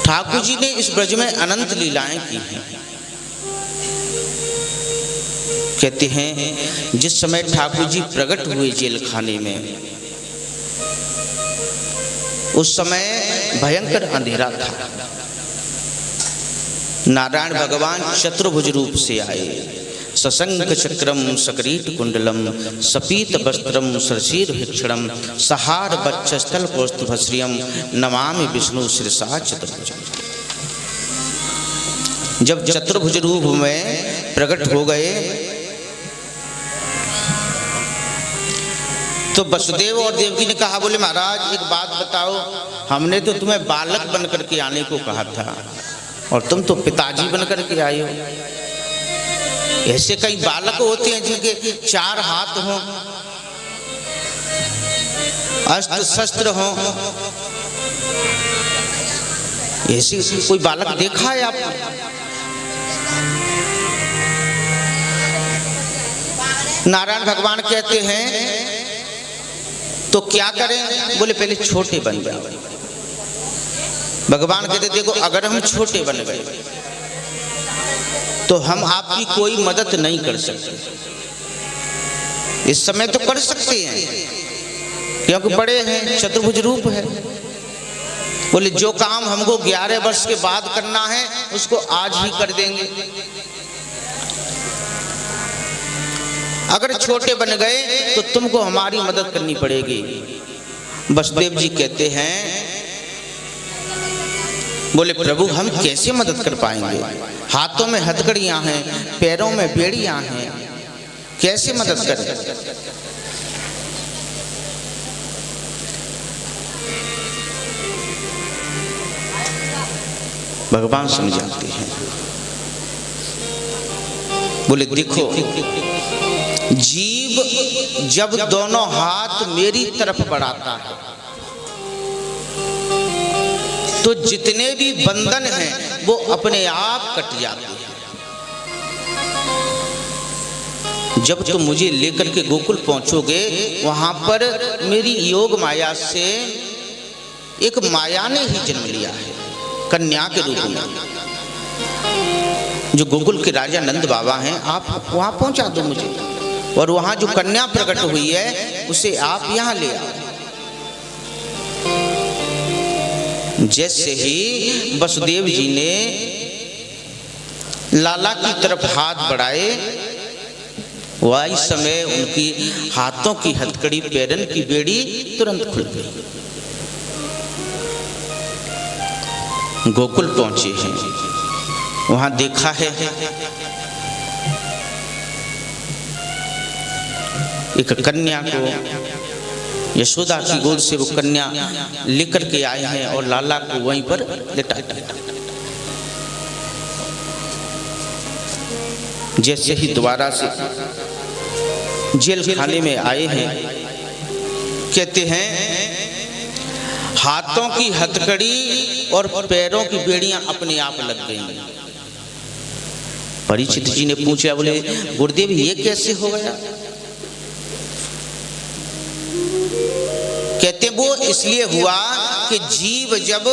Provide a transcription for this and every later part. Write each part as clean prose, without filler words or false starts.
ठाकुर जी ने इस ब्रज में अनंत लीलाएं की हैं। कहते हैं जिस समय ठाकुर जी प्रकट हुए जेल खाने में, उस समय भयंकर अंधेरा था। नारायण भगवान चतुर्भुज रूप से आए। सशंक चक्रम सकरीट कुंडलम सपीत वस्त्रम सरसीर भिक्षणम सहार बक्षस्थल कौस्तुभश्रियम नमामि विष्णु शिरसा चतुर्भुज। जब चतुर्भुज रूप में प्रकट हो गए तो वसुदेव और देवकी ने कहा, बोले महाराज एक बात बताओ, हमने तो तुम्हें बालक बनकर के आने को कहा था और तुम तो पिताजी बनकर के आए हो। ऐसे कई बालक होते हैं जिनके 4 हाथ हों, अस्त्र शस्त्र हों। ऐसे कोई बालक देखा है आपने? नारायण भगवान कहते हैं तो क्या करें? बोले पहले छोटे बन जाओ। भगवान कहते देखो अगर हम छोटे बन गए तो हम आपकी कोई मदद नहीं कर सकते। इस समय तो कर सकते हैं क्योंकि बड़े हैं, चतुर्भुज रूप है। बोले जो काम हमको 11 वर्ष के बाद करना है उसको आज ही कर देंगे। अगर छोटे बन गए तो तुमको हमारी मदद करनी पड़ेगी। वसुदेव जी कहते हैं, बोले प्रभु हम कैसे मदद कर पाएंगे? हाथों में हथकड़ियां हैं, पैरों में बेड़ियां हैं, कैसे मदद करें? भगवान समझाते हैं, बोले देखो जीव जब दोनों हाथ मेरी तरफ बढ़ाता है तो जितने भी बंधन हैं वो अपने आप कट जाते हैं। जब तुम मुझे लेकर के गोकुल पहुंचोगे वहां पर मेरी योग माया से एक माया ने ही जन्म लिया है, कन्या के रूप में। जो गोकुल के राजा नंद बाबा हैं, आप वहां पहुंचा दो मुझे, और वहां जो कन्या प्रकट हुई है उसे आप यहां ले आओ। जैसे ही वसुदेव जी ने लाला की तरफ हाथ बढ़ाए, वही समय उनकी हाथों की हथकड़ी, पैरन की बेड़ी तुरंत खुल गई। गोकुल पहुंचे हैं, वहां देखा है एक कन्या को, यशोदा की गोद से वो कन्या लेकर के आए हैं और लाला को वहीं पर लिटा दिया। जैसे ही दोबारा से जेल खाने में आए हैं, कहते हैं हाथों की हथकड़ी और पैरों की बेड़ियां अपने आप लग गई। परीक्षित जी ने पूछा, बोले गुरुदेव ये कैसे हो गया? कहते वो इसलिए हुआ कि जीव जब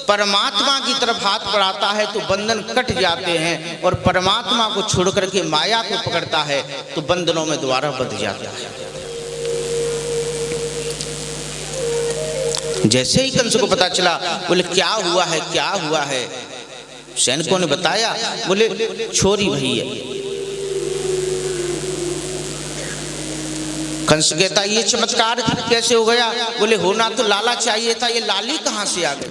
परमात्मा की तरफ हाथ बढ़ाता है तो बंधन कट जाते हैं, और परमात्मा को छोड़ करके माया को पकड़ता है तो बंधनों में दोबारा बंध जाता है। जैसे ही कंस को पता चला, बोले क्या हुआ है, क्या हुआ है? सैनिकों ने बताया, बोले छोरी भई है। कंस कहता ये चमत्कार कैसे हो गया? बोले होना तो लाला चाहिए था, ये लाली कहां से आ गई?